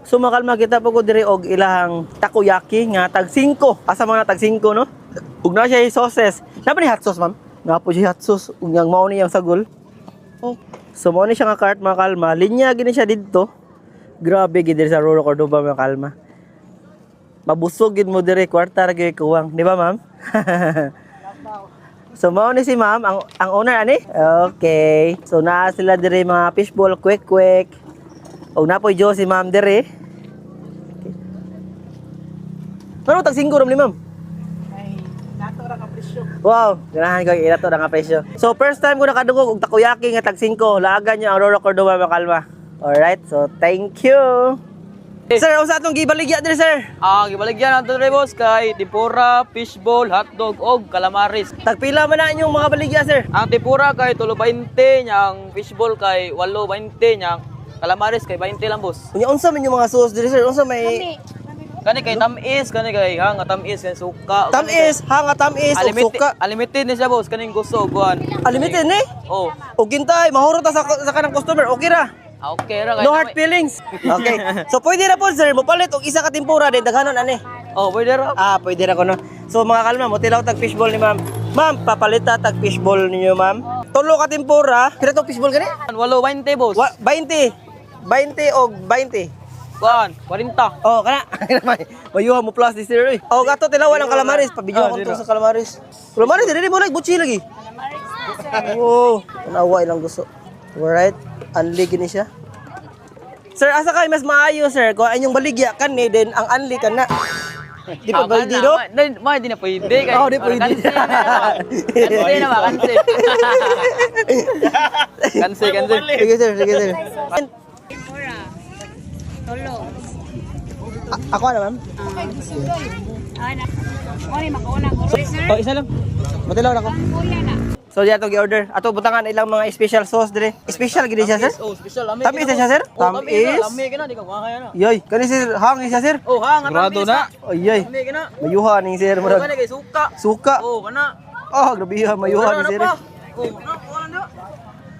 So makalma kita po ko diri og ilahang takoyaki nga tag 5. Asa mga tag 5 no? Ug na siya sauces. Napa ni hot sauce ma'am? Napo siya hot sauce ug yang mao ni yang sagol. Oh. So mao ni siya nga cart mga kalma. Linya gini siya didto. Grabe gid diri sa Rolo Cordoba mga kalma. Mabusog gid mo diri kwarta ra gyud kuwang, di ba ma'am? So mao ni si ma'am ang owner ani? Okay. So naa sila diri mga fishball quick. Og napoy jo si ma'am diri. Okay. Pero tag 5 rom ni ma'am. Ay, nato ra ka presyo. Wow, ganahan ko irato na nga presyo. So first time ko nakadungog og takoyaki nga tag 5, laagan niyo ang Rolo Cordoba mga kalma. Alright, so thank you. Sir, unsa atong gibaligya diri sir? Ang gibaligyan nato diri boss kay tempura, fishball, hotdog og calamaris. Tagpila man na inyong mga baligya sir? Ang tempura kay 3.20, yang fishball kay 8.20, yang calamaris kay 20 lang boss. Unya unsa man yung mga sauce diri sir? Unsa may Kani kay tamis, kani kay hanga tamis kay suka. tamis, hanga tamis ug suka. Unlimited ni siya boss kaning gusto kuan. Unlimited ni? Oh. Og gintay, mahurot ta sa kanang customer. Okay ra. Okay ra kay. No hard feelings. Okay. So pwede na po sir, mopalit og isa ka tempura din daghanon ani. Oh, pwede ra. Pwede ra ko no. So mga kalma, mo tilaw tag fishball ni ma'am. Ma'am, papalita tag fishball ninyo ma'am. Tulo ka tempura. Kira to fishball gani? 8.20 boss. 20. 20 og 20. Kuan, 40. Oh, kana. Mayuha mo plus this year. Oh, gato tilawan ang calamaris. Pabidyo ko to sa calamaris. Calamaris dili mo like butchi lagi. Oh, tanawa ilang gusto. Alright. Unli gini siya. Sir, asa kay mas maayo sir kung anyong baligya kan ni then ang unli kan na. Di pa pwede do? Di na pwede kay. Oh, di pwede. Kanse na ba kanse. Kanse. Sige sir, sige sir. Tolo. Ako na ma'am. Ana. Ori makauna ko. Sir. Oh, isa lang. Matilaw na ko. Kuya na. So diya to gi-order. Ato butangan ilang mga special sauce dire. Special gid siya sir? Oh, special lami. Tamis na siya sir? Tamis. Lami ka na, di ka kuha na. Yoy, kani sir, hangin siya sir? Oh, hang Grado na. Oy, Lami ka na. mayuha ning sir Oh, murag. kani kay suka. Suka. Oh, kana. Oh, grabe ha, mayuha ni sir. Oh, kuha na.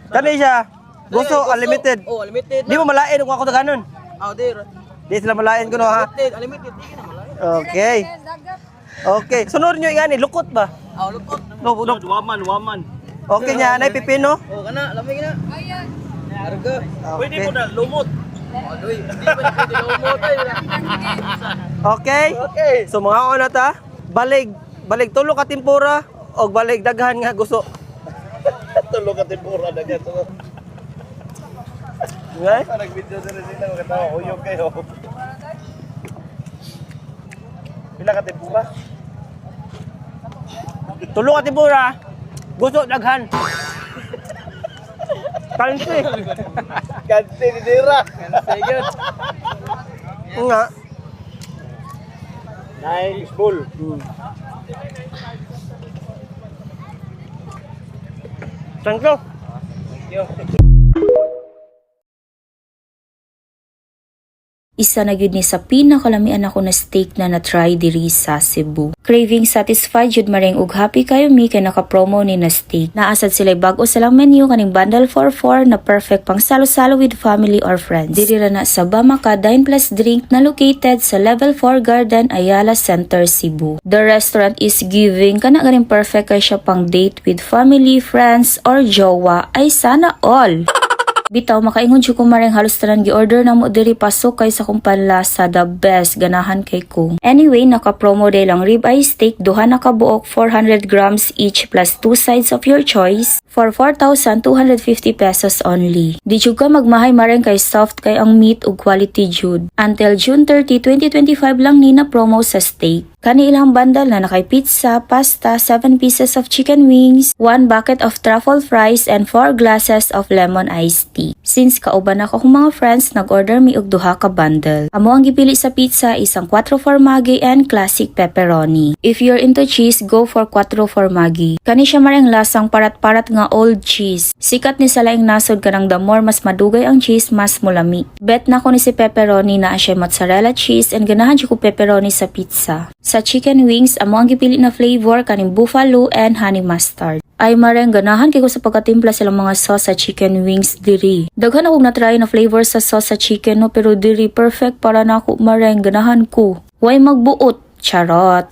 Kani siya. Gusto unlimited. Oh, unlimited. Di mo malain kung ako taganon. Oh, dir. Di sila malain ko no ha. Unlimited, di ka na malay. Okay. Okay, sunod nyo yan lukot ba? Oh, lupot. Lukot. Waman. Okay niya, anay pipino. Oh, kana, lami ka na. Ayan. Arga. Pwede mo na lumot. Adoy, hindi pa na pwede lumot. Okay? Okay. So mga una ta, balig tulo ka tempura o balig daghan nga gusto. Tulo ka tempura na gato. Okay? Nag-video na rin sila, magkatawa, uyog kayo. Pila ka tempura? Tulo ka tempura. Gusto daghan. Kansi. Ganti ni Dira. Kanse yun. Nga. Nice bull. Thank you. Thank you. Isa na gyud ni sa pinakalamian ako na steak na na-try diri sa Cebu. Craving satisfied jud maring ug happy kayo mi kay naka-promo ni na steak. Naasad sila bago sa lang menu kaning bundle for 4 na perfect pang salo-salo with family or friends. Diri ra na sa Bamaka Dine Plus Drink na located sa Level 4 Garden Ayala Center, Cebu. The restaurant is giving kana garing perfect kay siya pang date with family, friends or jowa ay sana all. Bitaw, makaingon siya kung maring halos tanan gi-order na mo diri pasok kay sa kong panlasa the best ganahan kay ko. Anyway, naka-promo day lang ribeye steak, duha na kabuok 400 grams each plus 2 sides of your choice for 4,250 pesos only. Di jud ka magmahay maring kay soft kay ang meat ug quality jud. Until June 30, 2025 lang ni na promo sa steak. Kani ilang bundle na nakay pizza, pasta, 7 pieces of chicken wings, 1 bucket of truffle fries, and 4 glasses of lemon iced tea. Since kauban ako kong mga friends, nag-order mi og duha ka bundle. Amo ang gipili sa pizza isang 4 formaggi and classic pepperoni. If you're into cheese, go for 4 formaggi. Kani siya maring lasang parat-parat nga old cheese. Sikat ni sa laing nasod kanang the more mas madugay ang cheese, mas mulami. Bet na ko ni si pepperoni na siya mozzarella cheese and ganahan siya ko pepperoni sa pizza. Sa chicken wings, amo ang gipili na flavor kaning buffalo and honey mustard. Ay mareng ganahan kay ko sa pagkatimpla silang mga sauce sa chicken wings diri. Daghan akong na-try na flavor sa sauce sa chicken no, pero diri perfect para na ako mareng ganahan ko. Way magbuot, charot.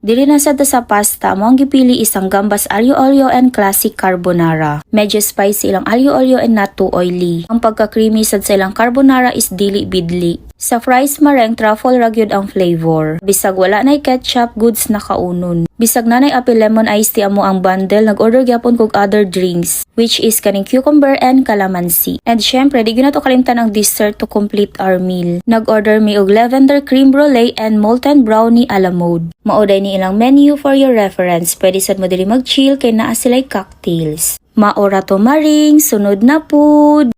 Dili na sa pasta, mo ang gipili isang gambas aglio olio and classic carbonara. Medyo spicy ilang aglio olio and not too oily. Ang pagka-creamy sad sa ilang carbonara is dili bidli. Sa fries mareng truffle ragyod ang flavor. Bisag wala nay ketchup, goods na kaunon. Bisag nanay apple lemon iced tea amo ang bundle, nag-order gyapon kog other drinks, which is kaning cucumber and calamansi. And syempre, di gyud nato kalimtan ang dessert to complete our meal. Nag-order mi og lavender cream brulee and molten brownie a la mode. Maoday ni ilang menu for your reference. Pwede sad mo diri mag-chill kay naa sila'y cocktails. Maora to maring, sunod na pud.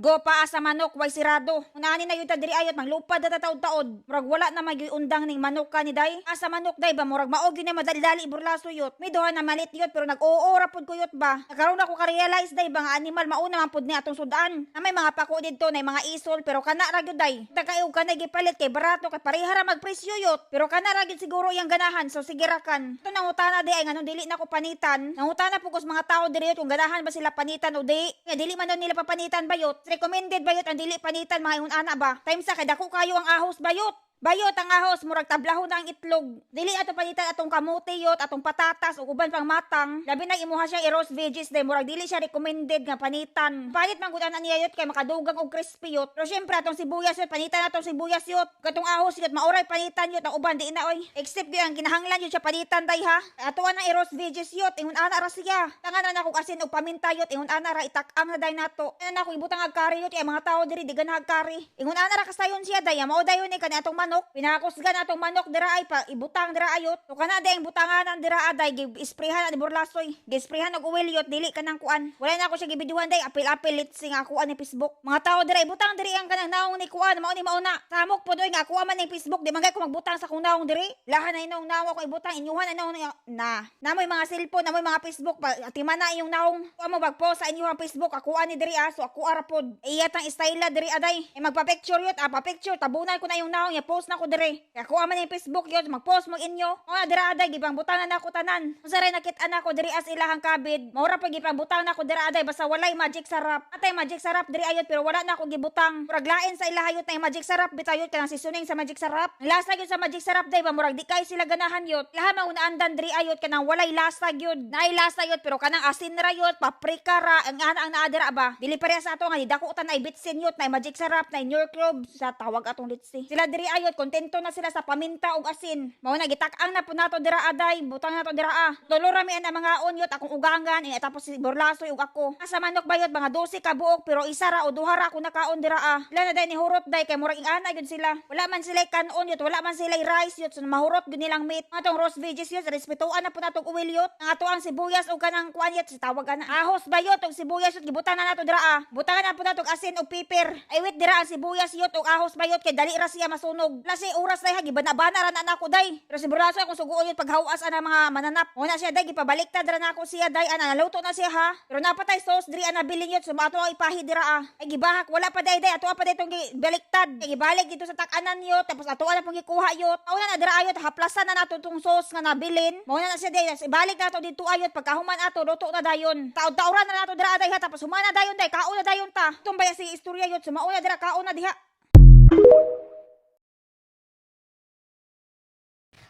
Go pa sa manok, way sirado. Unahanin na yun ta diri ayot, manglupad na taod-taod. Murag wala na magiundang ning manok ka ni day. Asa manok day ba, murag maog yun na madali-dali burlaso yot. May duha na malit yot, pero nag-oo-ora pud ko yot ba. Nagkaroon ako ka-realize day ba nga animal mauna man pud ni atong sudan. Na may mga pako dito, na mga isol, pero kana ra gyud day. Tagaiog ka na gipalit kay barato, kay parehara magpresyo yot. Pero kana ra gyud siguro yung ganahan, so sige rakan. Ito nangutana day ay nganong dili na ko panitan. Nangutana po ko sa mga tao diri yot kung ganahan ba sila panitan o di. Kaya dili man daw nila papanitan ba yot. Recommended bayot ang dili panitan mga ihon ana ba? Time sa kay dako kayo ang ahos bayot. Bayot ang ahos, murag tablahon na ang itlog. Dili ato panitan atong kamote yot, atong patatas o uban pang matang. Labi na imuha siya i-roast veggies day, murag dili siya recommended nga panitan. Palit man gud ana niya yot kay makadugang og crispy yot. Pero syempre atong sibuyas yot, panitan atong sibuyas yot. Katong ahos yot, mauray panitan yot ang uban di na oy. Except gyud ang kinahanglan yot siya panitan day ha. Ato na i-roast veggies yot, ingon ana ra siya. Tangan na ako asin og paminta yot, ingon ana ra itak-ang na day nato. Ana na ako ibutang ag curry yot, kay mga tao diri di ganag curry. Ingon ana ra kasayon siya day, mao dayon ni kani atong manok, pinakusgan atong manok dira ay pa ibutang dira ayot. So kana day ang butanganan dira aday gi-sprayhan ni burlasoy. Gi-sprayhan og oil yot dili kanang kuan. Wala na ako siya gibiduhan day apil-apil litsing ako ani Facebook. Mga tao dira ibutang diri ang kanang naong ni kuan, mao ni mauna. Samok po doy nga ako man ning Facebook, di man gay ko magbutang sa kung naong diri. Lahan na inong naong ako ibutang inyuhan na naong na. Namoy mga cellphone, namoy mga Facebook pa atiman na iyong naong. Kuan mo bagpost sa inyong Facebook ako ani diri so ako ara pod. Iyatang style diri aday. Magpa-picture yot, pa-picture tabunan ko na yung naong ya post na ko diri. Kaya kuha man yung Facebook yun, mag-post mo inyo. Mga dira aday, gipang butanan na ako tanan. Kung saray nakita na ko diri as ilahang kabid. Maura pa gipang butang na ko dira aday, basta walay magic sarap. Atay magic sarap diri ayot, pero wala na ako gibutang. Murag lain sa ilahayot na yung magic sarap, bitayot ka ng seasoning sa magic sarap. Ang lasa yun sa magic sarap day, ba murag di kay sila ganahan yot. Lahat maunandan diri ayot, kanang walay lasa yun. Naay lasa yot, pero kanang asin ra yot, paprika ra, ang naadira ba. Dili pareha sa ato nga, dakutan na ibitsin yot, na magic sarap, na New Club, sa tawag atong litsi. Sila diri ayot, kontento na sila sa paminta ug asin. Mao na gitak-ang na po nato dira aday, butang nato dira Tulo ra mi ang mga onyot akong ugangan, tapos si Borlasoy ug ako. Sa manok bayot mga 12 ka buok, pero isa ra o duha ra ako nakaon dira Wala na day ni hurot day kay murag ingana gyud sila. Wala man sila kanon yot, wala man sila rice yot, so mahurot gyud nilang meat. Atong roast veggies yot, respetuan na po natong oil yot. Ang ato ang sibuyas ug kanang kuan yot, tawag ana ahos bayot ug sibuyas yot gibutan na nato dira Butangan na po natong asin ug piper. Ay wait dira ang sibuyas yot ug ahos bayot kay dali ra siya masunog. Lasi oras day gibana-bana ra na nako day. Pero si Buraso akong suguon yun paghawas ana mga mananap. Una siya day gipabaliktad ra nako siya day ana naluto na siya ha. Pero napatay sauce diri ana bilin yun sumato ay ipahi dira Ay gibahak wala pa day ato pa day tong baliktad. Kay gibalik dito sa takanan yun tapos ato na pong gikuha yun. Una na dira ayot haplasan na nato tong sauce nga nabilin. Mauna na siya day ibalik nato dito ayot pagkahuman ato luto na dayon. Taod-taoran na nato dira day ha tapos humana dayon day kaon na dayon ta. Itong baya si istorya yun sumauna dira kaon na diha.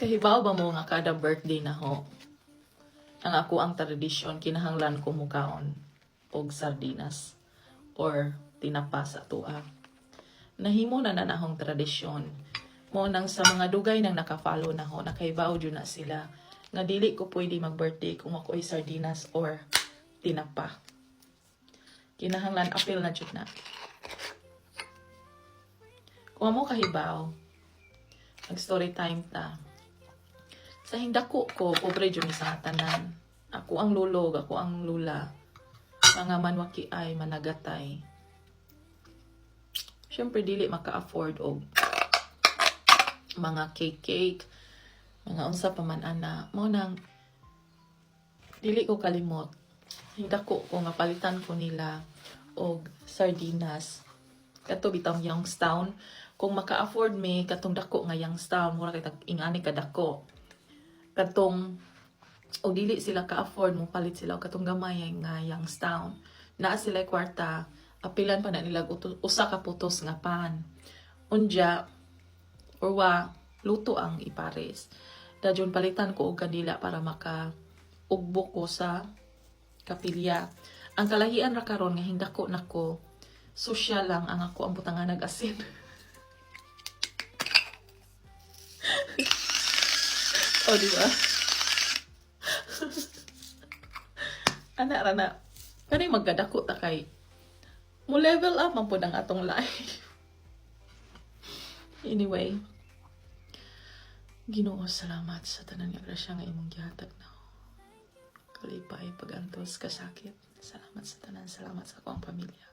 Kahibaw ba mo nga kada birthday na ho? Ang ako ang tradisyon kinahanglan ko mukaon og sardinas or tinapa sa tuwa. Nahimo na nanahong tradisyon. Mo nang sa mga dugay nang naka-follow na ho, nakahibaw jud na sila nga dili ko pwede mag-birthday kung ako ay sardinas or tinapa. Kinahanglan apil na jud na. Kung mo kahibaw, mag-story time ta. Sa hindako ko, pobre dyan sa tanan. Ako ang lulog, ako ang lula. Mga manwaki ay managatay. Siyempre, dili maka-afford og mga cake, mga unsa pa man ana. Mo nang, dili ko kalimot. Hindako ko nga palitan ko nila og sardinas. Kato bitang Youngstown. kung maka-afford mi katong dako nga Youngstown, mura kay ingani ka dako. Katong o dili sila ka-afford mo palit sila og katong gamay nga Youngstown. Naa sila kwarta, apilan pa na nila usa ka putos nga pan. Unja or wa luto ang ipares. Dayon palitan ko og kandila para maka ugbo ko sa kapilya. Ang kalahian ra karon nga hindako nako social lang ang ako ang butangan nag-asin. O di ba? Ana ra na. Kani magkadako ta kay mo level up man pud ang atong life. Anyway, Ginoo, salamat sa tanan nga grasya nga imong gihatag na. Kalipay pagantos kasakit. Salamat sa tanan, salamat sa akong pamilya.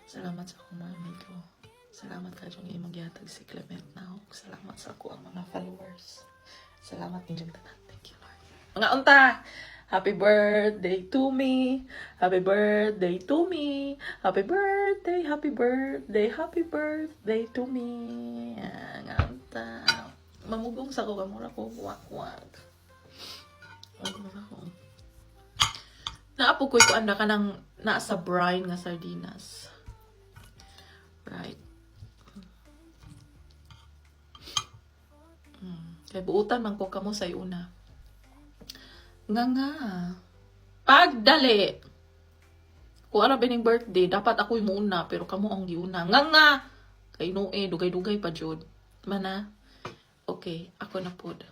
Salamat sa akong mga amigo. Salamat ka yung imong gihatag si Clement na. Salamat sa ako ang mga followers. Salamat ninyong tanan. Thank you, Lord. Mga unta, happy birthday to me. Happy birthday to me. Happy birthday, happy birthday, happy birthday to me. Mga unta. Mamugong sa ko, kamura ko, wak-wak. Kamura ko. Naapo ko anda ka ng nasa brine nga sardinas. Right. Kaya buutan man ko kamo sa una. Nga. Pagdali. Kung ano bining birthday, dapat ako'y muna, pero kamo ang giuna. Nga. Kay noe, dugay-dugay pa jud. Mana? Okay, ako na pod.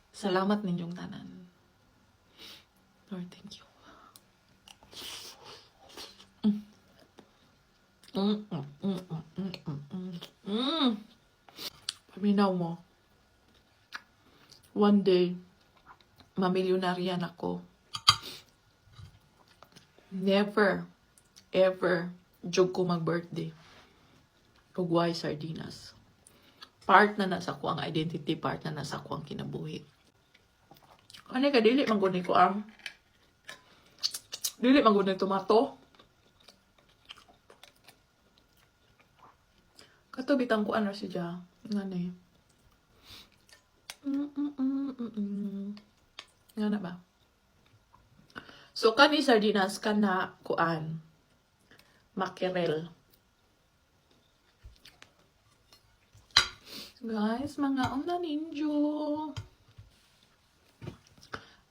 Salamat ninyong tanan. Lord, thank you. Paminaw mo. One day, mamilyonaryan ako. Never, ever, jog ko mag-birthday. Ugway sardinas. Part na nasa ko ang identity, part na nasa ko ang kinabuhi. Ano ka, dili manggunay ko ang dili manggunay tomato. Kato bitang ko ano siya. Nga na eh. Nga na ba? So, kani sardinas ka na kuan. Mackerel. Guys, mga onda ninjo.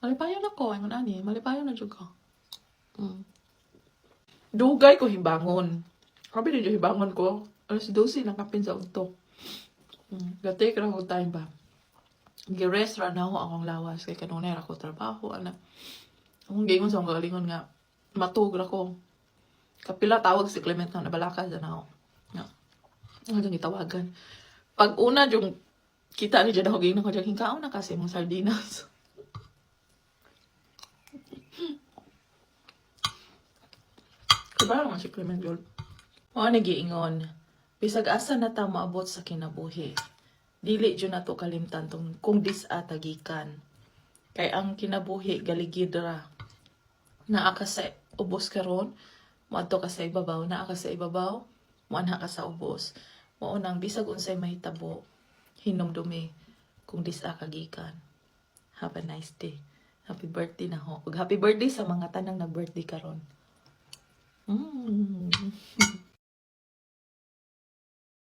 Malipayon ako. Ang ani, malipayon na juga. Dugay ko himbangon. Kabi ninyo himbangon ko. Alas 12 ng kapin sa unto. Gati ka ako time ba? Gi-rest ra na ako akong lawas. Kaya kanunay ako trabaho. Anak. Akong gingon sa akong galingon nga. Matug ra ko. Kapila tawag si Clement na nabalaka dyan ako. Nga dyan itawagan. Pag una yung kita ni dyan ako gingon ko dyan. Hingkaon na kasi mong sardinas. Diba naman si Clement Gold? O, nagiingon. Bisag asa na ta maabot sa kinabuhi. Dili dyan na to kalimtan tong kung disatagikan. Kay ang kinabuhi galigidra. Naa ka sa ubos karon, moadto ka sa ibabaw. Naa ka sa ibabaw, moanha ka sa ubos. Maunang bisag unsay mahitabo, hinumdumi kung disakagikan. Have a nice day. Happy birthday na ho. Happy birthday sa mga tanang nag-birthday karon.